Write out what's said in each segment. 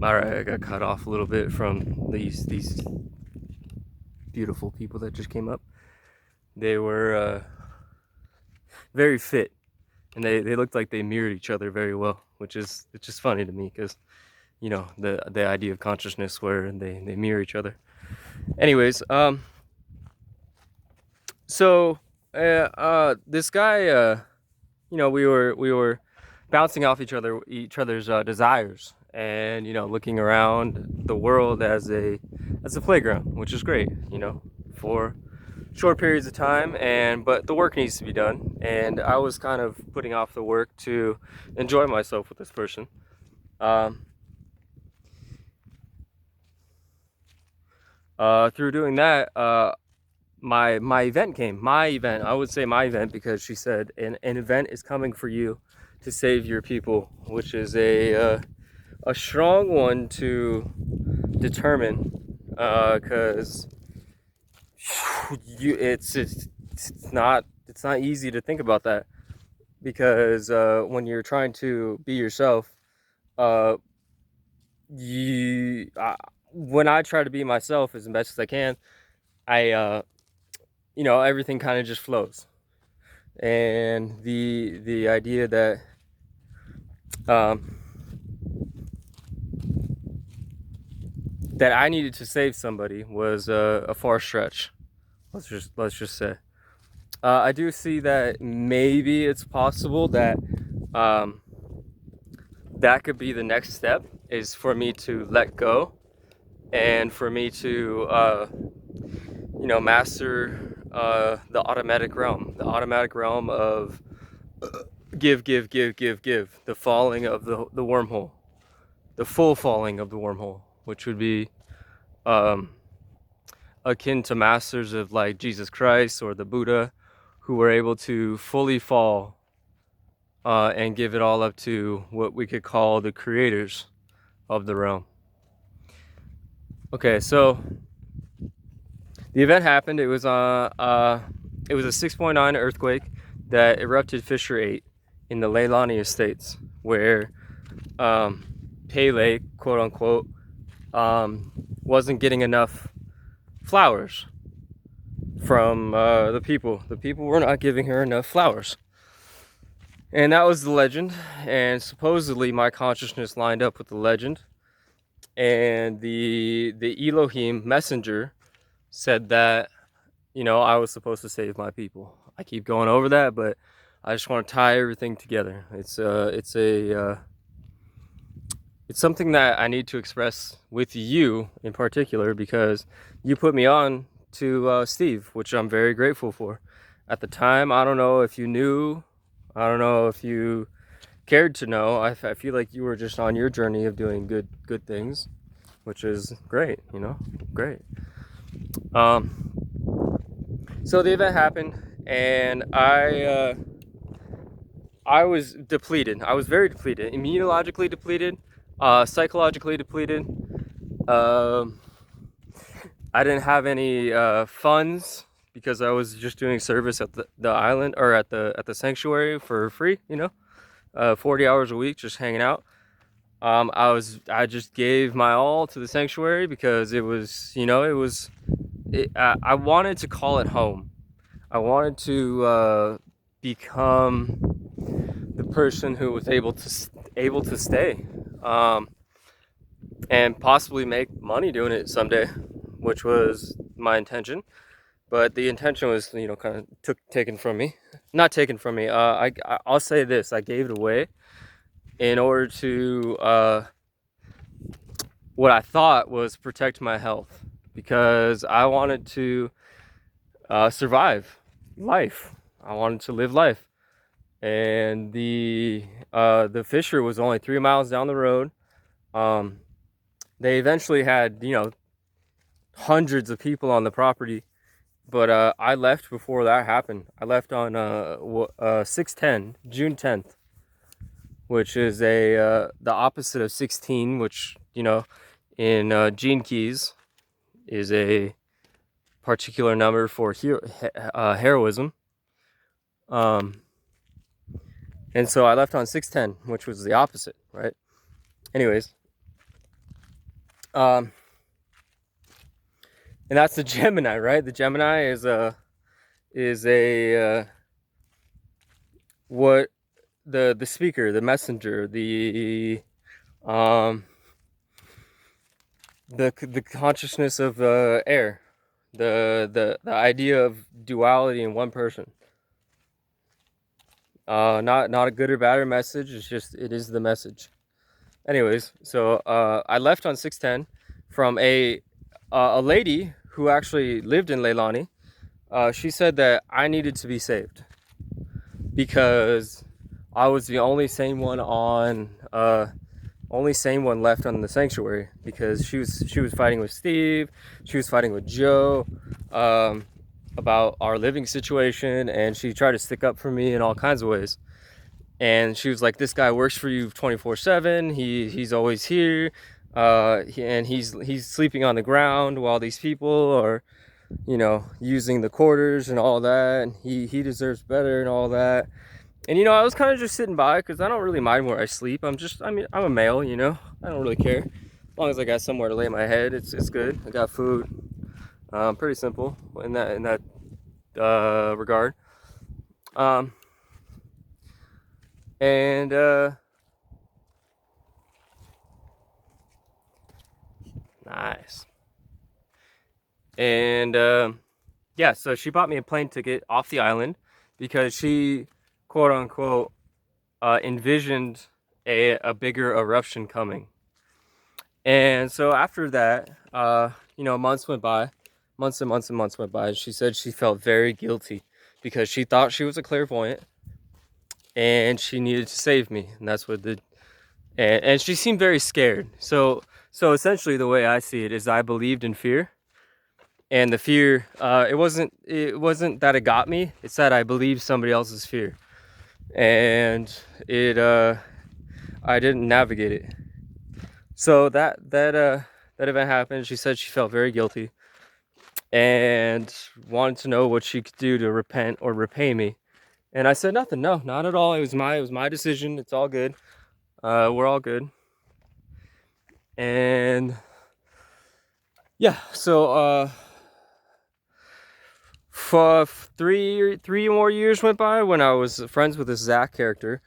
All right, I got cut off a little bit from these beautiful people that just came up. They were very fit, and they looked like they mirrored each other very well, which is it's just funny to me because the idea of consciousness where they mirror each other. Anyways, so this guy, we were bouncing off each other's desires, and looking around the world as a playground, which is great, for short periods of time, and but the work needs to be done, and I was kind of putting off the work to enjoy myself with this person. um, Through doing that, my event came. My event, I would say my event, because she said an event is coming for you to save your people, which is a strong one to determine, because it's not easy to think about that, because when you're trying to be yourself, uh, you when I try to be myself as best as I can, I everything kind of just flows. And the idea um, that I needed to save somebody was a far stretch. Let's just say. I do see that maybe it's possible that um, that could be the next step, is for me to let go, and for me to master the automatic realm of give, give, give, give, give, the falling of the wormhole, the full falling of the wormhole, which would be um, akin to masters of like Jesus Christ or the Buddha, who were able to fully fall, and give it all up to what we could call the creators of the realm. Okay, so the event happened. It was a 6.9 earthquake that erupted Fissure 8 in the Leilani Estates, where Pele, quote unquote, wasn't getting enough flowers from the people. The people were not giving her enough flowers. And that was the legend. And supposedly my consciousness lined up with the legend. And the Elohim messenger said that, I was supposed to save my people. I keep going over that, but I just want to tie everything together. It's something that I need to express with you in particular, because you put me on to Steve, which I'm very grateful for. At the time, I don't know if you knew, I don't know if you cared to know. I feel like you were just on your journey of doing good things, which is great, great. Um, so the event happened, and I was depleted. I was very depleted, immunologically depleted, psychologically depleted. Um, I didn't have any funds, because I was just doing service at the island, or at the sanctuary for free. 40 hours a week, just hanging out. I just gave my all to the sanctuary, because I wanted to call it home. I wanted to become the person who was able to stay, um, and possibly make money doing it someday, which was my intention. But the intention was, kind of taken from me. Not taken from me. I'll say this: I gave it away in order to what I thought was protect my health, because I wanted to survive life. I wanted to live life, and the fissure was only 3 miles down the road. Um, they eventually had hundreds of people on the property, but I left before that happened. I left on 6/10, June 10th, which is the opposite of 16, which in Gene Keys is a particular number for heroism. Um, and so I left on 6/10, which was the opposite, right? Anyways, Um, and that's the Gemini, right? The Gemini is a what the speaker, the messenger, um the consciousness of air, the idea of duality in one person. Not a good or bad or message. It's just it is the message. Anyways, so I left on 610 from a lady who actually lived in Leilani. She said that I needed to be saved because I was the only sane one left on the sanctuary, because she was fighting with Steve, she was fighting with Joe, about our living situation, and she tried to stick up for me in all kinds of ways. And she was like, "This guy works for you 24/7. He's always here, and he's sleeping on the ground while these people are, using the quarters and all that. And he deserves better and all that." And I was kind of just sitting by because I don't really mind where I sleep. I'm a male, I don't really care. As long as I got somewhere to lay my head, it's good. I got food. Pretty simple in that regard. Um, and nice. And yeah, so she bought me a plane ticket off the island because she, quote unquote, envisioned a bigger eruption coming. And so after that, months went by, months and months and months went by. And she said she felt very guilty because she thought she was a clairvoyant and she needed to save me. And that's what and she seemed very scared. So essentially, the way I see it is, I believed in fear, and the fear, it wasn't that it got me. It's that I believed somebody else's fear, and I didn't navigate it. So that event happened. She said she felt very guilty and wanted to know what she could do to repent or repay me. And I said nothing. No, not at all. It was my decision. It's all good. We're all good. And yeah, so for three more years went by when I was friends with this Zach character,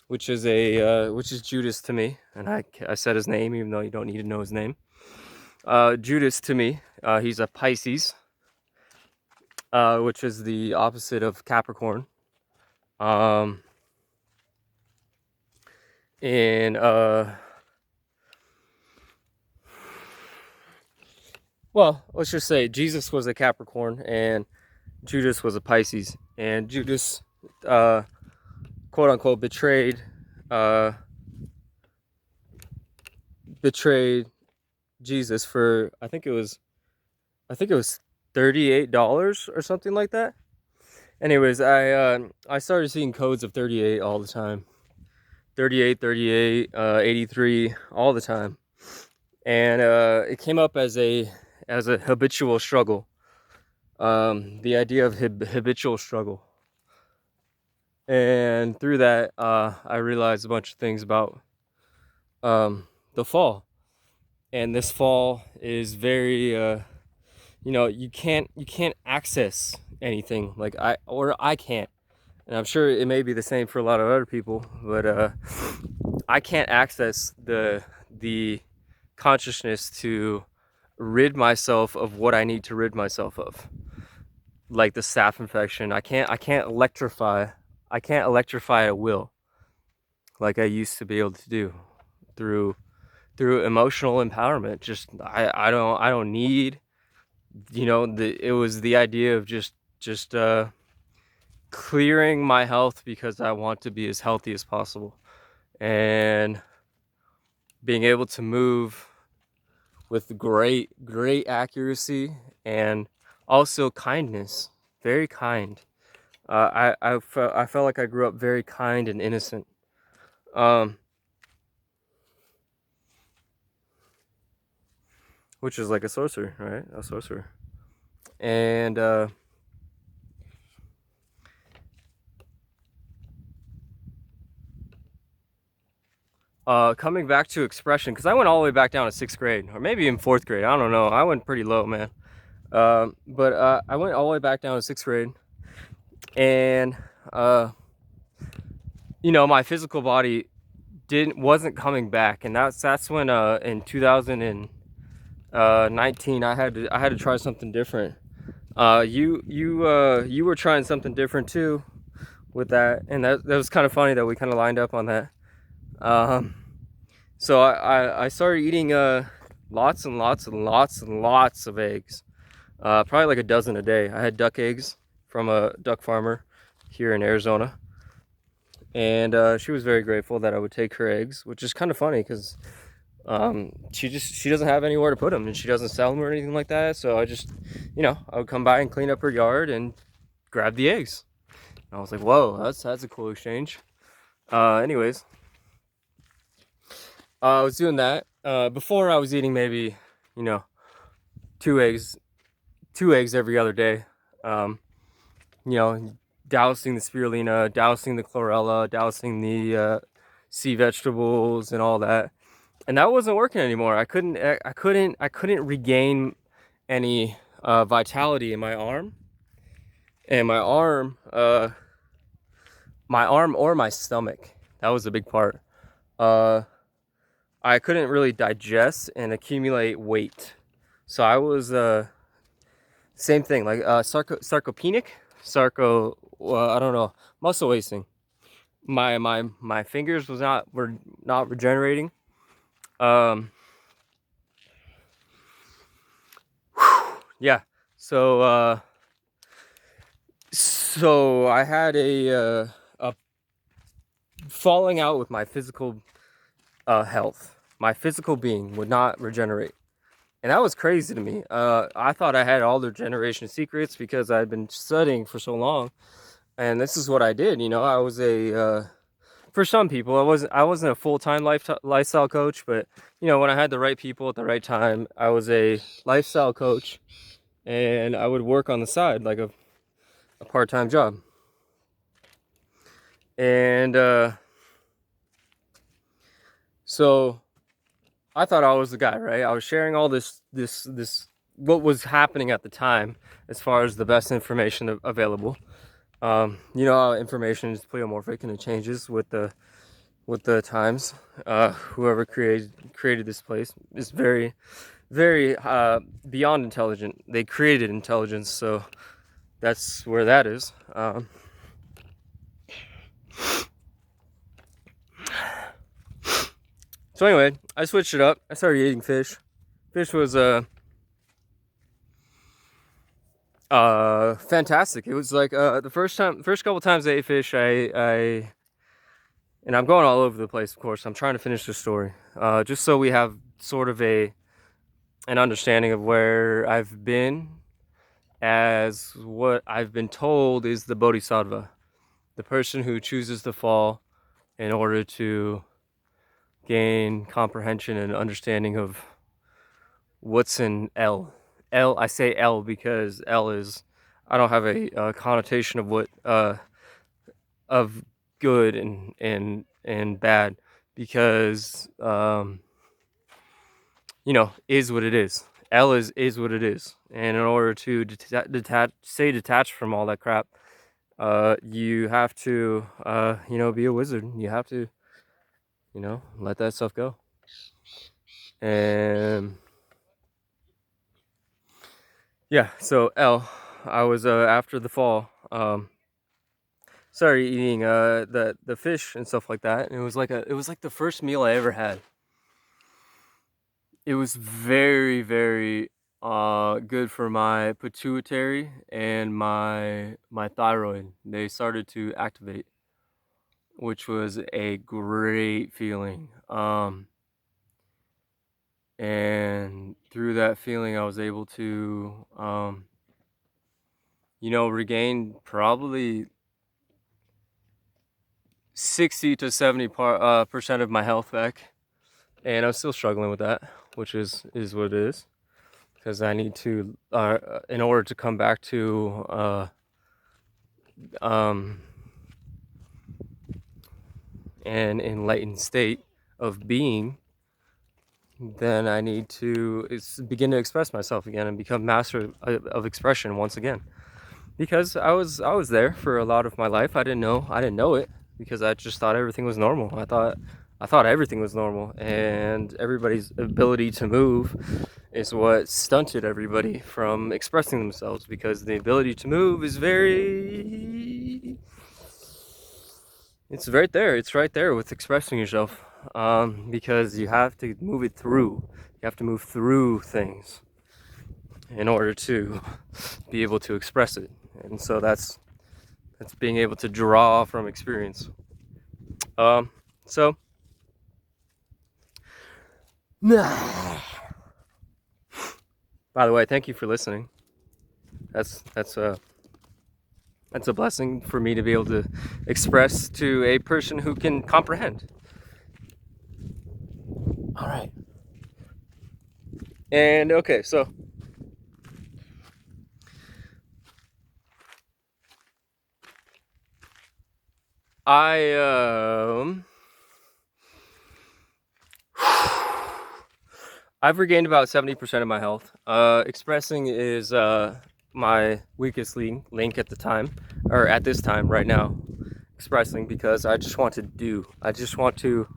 which is Judas to me, and I said his name even though you don't need to know his name. Judas to me, he's a Pisces, which is the opposite of Capricorn. Um, and well, let's just say Jesus was a Capricorn and Judas was a Pisces, and Judas, quote unquote, uh, betrayed Jesus for I think it was $38 or something like that. Anyways, I started seeing codes of 38 all the time. 38, 38, 83 all the time. And it came up as a habitual struggle. The idea of habitual struggle. And through that, I realized a bunch of things about the fall. And this fall is very you can't access anything like I can't. And I'm sure it may be the same for a lot of other people, but I can't access the consciousness to rid myself of what I need to rid myself of, like the staph infection. I can't electrify a will like I used to be able to do through emotional empowerment. Just I don't need, it was the idea of just clearing my health because I want to be as healthy as possible, and being able to move with great accuracy, and also kindness, very kind. I felt like I grew up very kind and innocent, um, which is like a sorcerer, right? A sorcerer, and coming back to expression, because I went all the way back down to 6th grade, or maybe in 4th grade. I don't know. I went pretty low, man. But I went all the way back down to 6th grade, and uh, my physical body wasn't coming back, and that's when in 2019 I had to try something different. You were trying something different too with that, and that was kind of funny that we kind of lined up on that. Um, so I started eating lots and lots and lots and lots of eggs, probably like a dozen a day. I had duck eggs from a duck farmer here in Arizona, and she was very grateful that I would take her eggs, which is kind of funny because she doesn't have anywhere to put them, and she doesn't sell them or anything like that. So I would come by and clean up her yard and grab the eggs. And I was like, whoa, that's a cool exchange. Anyways, I was doing that. Before I was eating maybe, two eggs every other day. You know, dousing the spirulina, dousing the chlorella, dousing the sea vegetables and all that. And that wasn't working anymore. I couldn't regain any vitality in my arm. And my arm or my stomach. That was a big part. I couldn't really digest and accumulate weight. So I was same thing, like sarcopenic, I don't know, muscle wasting. My fingers were not regenerating. Um, yeah. So I had a falling out with my physical health. My physical being would not regenerate. And that was crazy to me. I thought I had all the regeneration secrets because I'd been studying for so long. And this is what I did. I was for some people, I wasn't a full-time lifestyle coach, but when I had the right people at the right time, I was a lifestyle coach, and I would work on the side like a part-time job. And so I thought I was the guy, right? I was sharing all this what was happening at the time as far as the best information available. How information is pleomorphic and it changes with the times. Whoever created this place is very, very beyond intelligent. They created intelligence, so that's where that is. So anyway, I switched it up. I started eating fish. Fish was fantastic. It was like the first couple times I ate fish, and I'm going all over the place, of course. I'm trying to finish the story, just so we have sort of an understanding of where I've been, as what I've been told is the bodhisattva, the person who chooses to fall in order to gain comprehension and understanding of what's in L. I say L because L is, I don't have a connotation of what of good and bad, because is what it is. L is what it is, and in order to stay detached from all that crap, you have to be a wizard. You have to let that stuff go. And yeah, so L, I was after the fall, started eating the fish and stuff like that, and it was like the first meal I ever had. It was very, very good for my pituitary and my thyroid. They started to activate, which was a great feeling. And through that feeling, I was able to regain probably 60 to 70% of my health back. And I'm still struggling with that, which is what it is, because I need to, in order to come back to an enlightened state, of being, then I need to begin to express myself again and become master of expression once again. Because I was there for a lot of my life. I didn't know it, because I just thought everything was normal. I thought everything was normal, and everybody's ability to move is what stunted everybody from expressing themselves, because the ability to move is it's right there. It's right there with expressing yourself, because you have to move it through. You have to move through things in order to be able to express it. And so that's being able to draw from experience. So by the way, thank you for listening. That's a blessing for me to be able to express to a person who can comprehend. All right. And okay, so I've regained about 70% of my health. Expressing is my weakest link at the time, or at this time right now. Expressing, because I just want to do. I just want to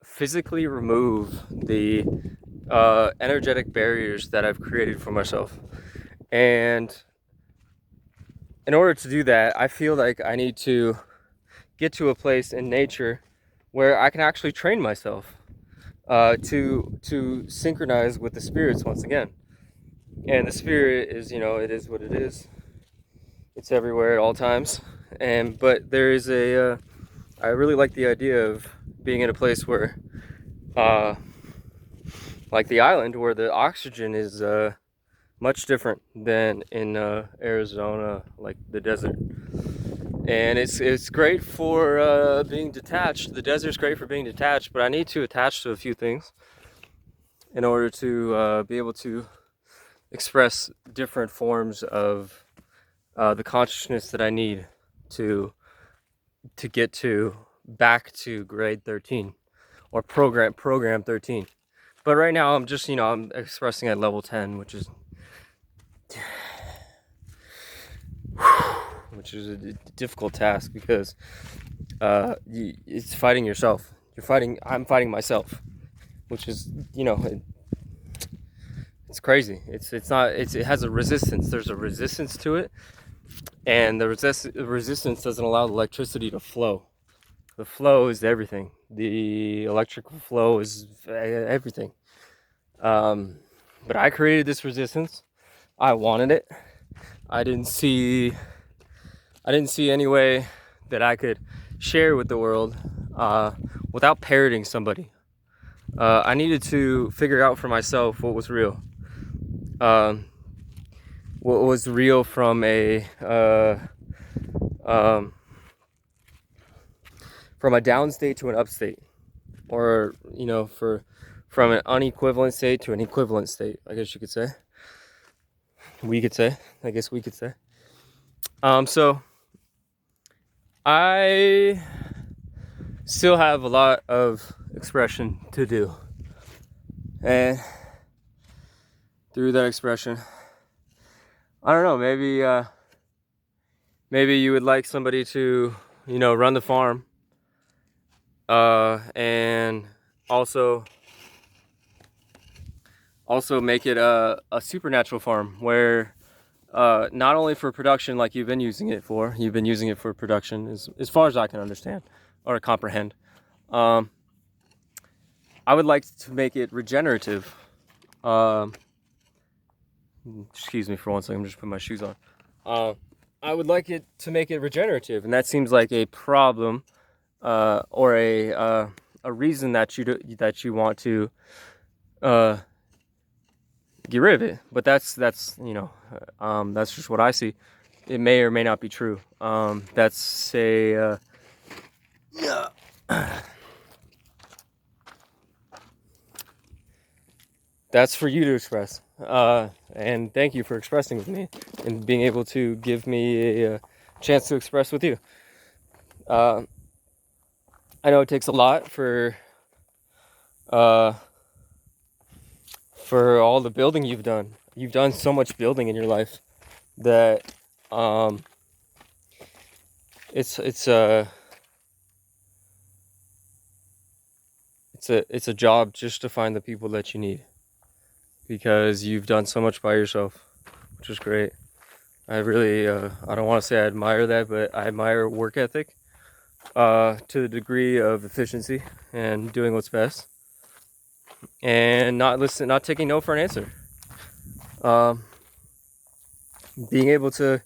physically remove the energetic barriers that I've created for myself. And in order to do that, I feel like I need to get to a place in nature where I can actually train myself to synchronize with the spirits once again. And the spirit is, it is what it is. It's everywhere at all times. But there is I really like the idea of being in a place where, like the island, where the oxygen is much different than in Arizona, like the desert. And it's great for being detached. The desert's great for being detached, but I need to attach to a few things in order to be able to express different forms of the consciousness that I need to get to back to grade 13 or program 13. But right now I'm just, I'm expressing at level 10, which is a difficult task, because it's fighting yourself. I'm fighting myself, which is, it's crazy. It has a resistance. There's a resistance to it, and the resistance doesn't allow the electricity to flow. The flow is everything. The electrical flow is everything. But I created this resistance. I wanted it. I didn't see any way that I could share with the world without parroting somebody. I needed to figure out for myself what was real. What was real from a down state to an up state, or from an unequivalent state to an equivalent state, I guess you could say. We could say. So I still have a lot of expression to do, and through that expression, I don't know, maybe you would like somebody to, run the farm, and also make it a supernatural farm where not only for production, like you've been using it for production, as far as I can understand or comprehend. I would like to make it regenerative. Excuse me for 1 second, I'm just putting my shoes on. I would like it to make it regenerative, and that seems like a problem, or a reason that you want to get rid of it. But that's that's just what I see. It may or may not be true. That's a that's for you to express. And thank you for expressing with me and being able to give me a chance to express with you. I know it takes a lot uh, for all the building you've done. You've done so much building in your life that um, it's it's a it's a job just to find the people that you need, because you've done so much by yourself, which is great. I really I don't want to say I admire that, but I admire work ethic to the degree of efficiency and doing what's best, and not taking no for an answer. Um, Being able to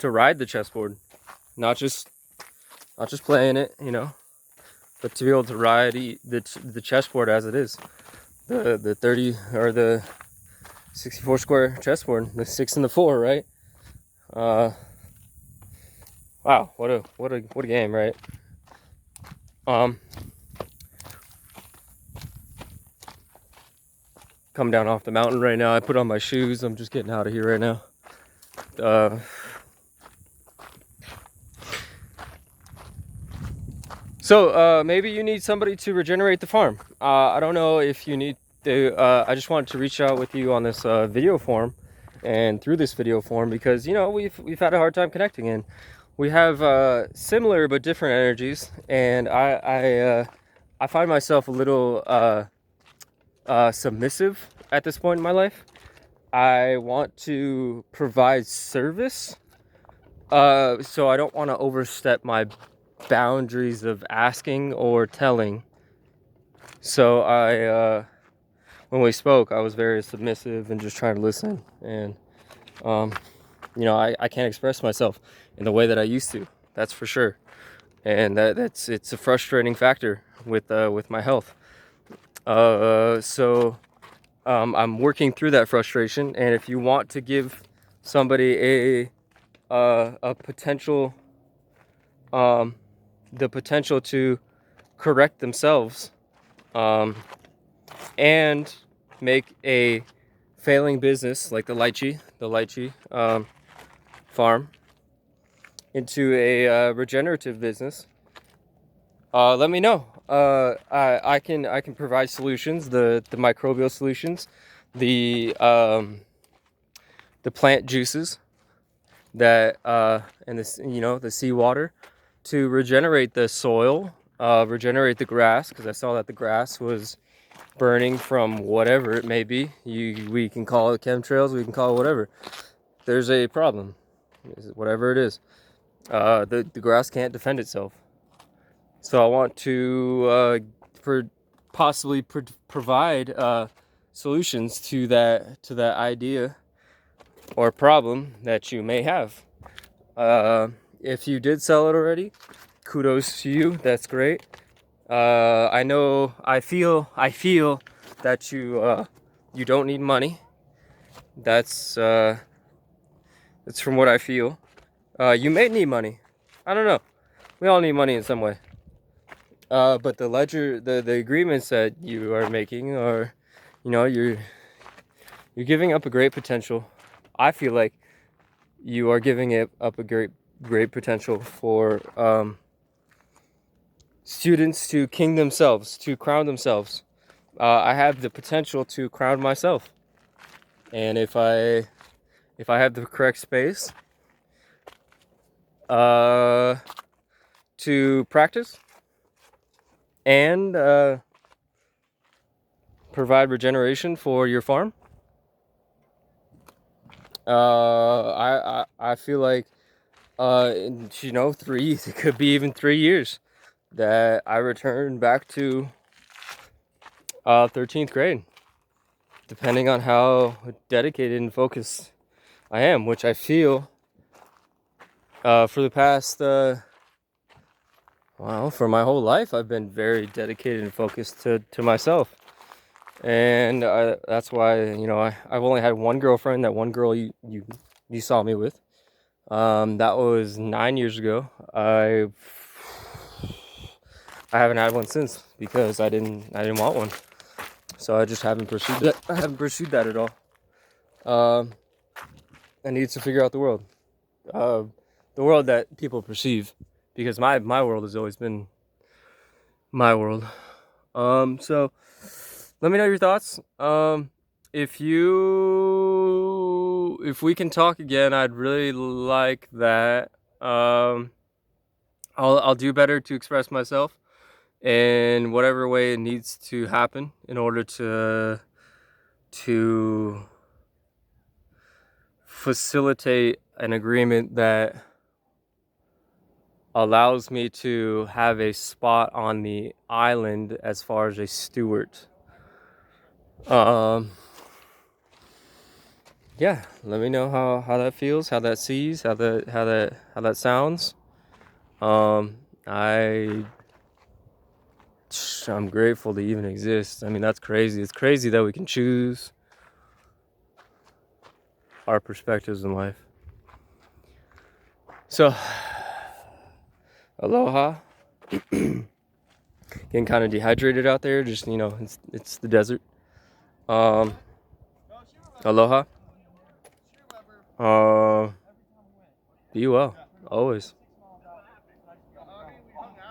ride the chessboard, not just playing it, but to be able to ride the chessboard as it is, the 30 or the 64 square chessboard, the 6 and the 4, right? Wow, what a game, right? Come down off the mountain right now. I put on my shoes. I'm just getting out of here right now. So maybe you need somebody to regenerate the farm. I don't know if you need to. I just wanted to reach out with you on this video form, and through this video form, because we've had a hard time connecting, and we have similar but different energies, and I find myself a little submissive at this point in my life. I want to provide service, so I don't want to overstep my boundaries of asking or telling. So when we spoke, I was very submissive and just trying to listen, and I can't express myself in the way that I used to. That's for sure, and it's a frustrating factor with my health. So I'm working through that frustration, and if you want to give somebody a potential the potential to correct themselves and make a failing business like the lychee farm into a regenerative business, let me know. I can provide solutions, the microbial solutions, the plant juices that and this the seawater to regenerate the soil, regenerate the grass, because I saw that the grass was burning from whatever it may be. We can call it chemtrails, we can call it whatever. There's a problem, whatever it is. The grass can't defend itself. So I want to possibly provide solutions to that idea or problem that you may have. If you did sell it already, kudos to you. That's great. I feel that you don't need money. That's from what I feel. You may need money. I don't know. We all need money in some way. But the agreements that you are making are, you're giving up a great potential. I feel like you are giving up a great potential for students to king themselves, to crown themselves. I have the potential to crown myself, and if I have the correct space to practice and provide regeneration for your farm, I feel like it could be even 3 years that I return back to 13th grade, depending on how dedicated and focused I am, which I feel for the past for my whole life I've been very dedicated and focused to myself. And that's why I've only had one girlfriend. That one girl you saw me with, that was 9 years ago. I haven't had one since, because I didn't want one. So I just haven't pursued that. I haven't pursued that at all. I need to figure out the world that people perceive, because my world has always been my world. So let me know your thoughts. If we can talk again, I'd really like that. Um, I'll do better to express myself in whatever way it needs to happen in order to facilitate an agreement that allows me to have a spot on the island as far as a steward. Um, yeah, let me know how that feels, how that sees, how that sounds. Um, I I'm grateful to even exist. I mean, that's crazy. It's crazy that we can choose our perspectives in life. So, aloha. Getting kind of dehydrated out there. Just it's the desert. Um, aloha. Be well, always.